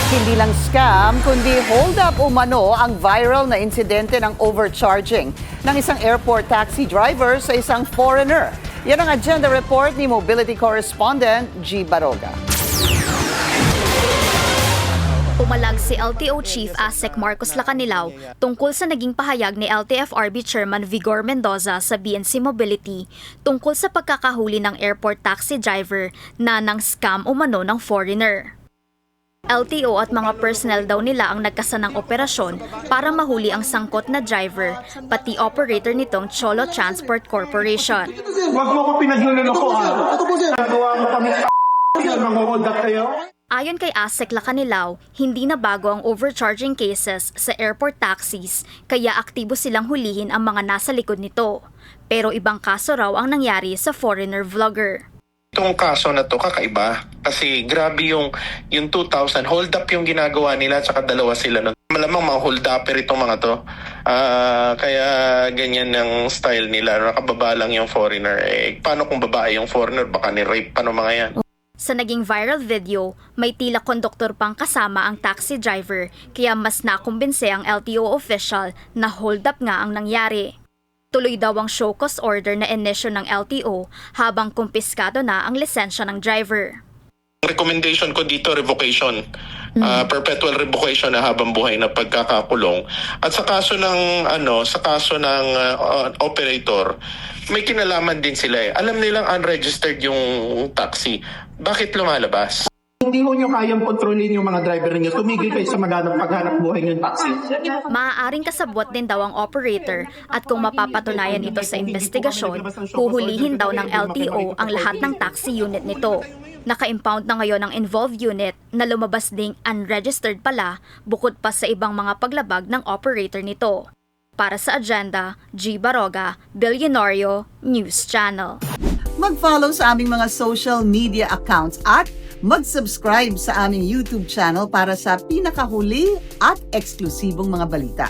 Hindi lang scam, kundi hold up umano ang viral na insidente ng overcharging ng isang airport taxi driver sa isang foreigner. Yan ang agenda report ni mobility correspondent G. Baroga. Pumalag si LTO Chief ASEC Marcos Lacanilao tungkol sa naging pahayag ni LTFRB Chairman Vigor Mendoza sa BNC Mobility tungkol sa pagkakahuli ng airport taxi driver na nang scam umano ng foreigner. LTO at mga personnel daw nila ang nagkasanang operasyon para mahuli ang sangkot na driver, pati operator nitong Cholo Transport Corporation. Huwag mo ko pinagluloko Nagawa mo kami manguhold up kayo. Ayon kay ASEC Lacanilao, hindi na bago ang overcharging cases sa airport taxis, kaya aktibo silang hulihin ang mga nasa likod nito. Pero ibang kaso raw ang nangyari sa foreigner vlogger. Itong kaso na to kakaiba kasi grabe yung 2,000 hold up yung ginagawa nila at saka dalawa sila nun. Malamang mga hold upper itong mga to. Kaya ganyan ang style nila. Nakababa lang yung foreigner. Paano kung babae yung foreigner? Baka ni-rape pa ng mga yan. Sa naging viral video, may tila konduktor pang kasama ang taxi driver kaya mas nakumbinse ang LTO official na hold up nga ang nangyari. Tuloy daw ang show cause order na inisyu ng LTO habang kumpiskado na ang lisensya ng driver. Recommendation ko dito revocation. Perpetual revocation na habang buhay na pagkakakulong. At sa kaso ng operator, may kinalaman din sila. Alam nilang unregistered yung taxi. Bakit lumalabas? Hindi ho nyo kayang kontrolin yung mga driver ninyo. Tumigil kayo sa paghanap buhay ng taxi. Maaaring kasabwat din daw ang operator at kung mapapatunayan ito sa investigasyon, huhulihin daw ng LTO ang lahat ng taxi unit nito. Naka-impound na ngayon ang involved unit na lumabas ding unregistered pala bukod pa sa ibang mga paglabag ng operator nito. Para sa agenda, G. Baroga, Billionario News Channel. Mag-follow sa aming mga social media accounts at mag-subscribe sa aming YouTube channel para sa pinakahuli at eksklusibong mga balita.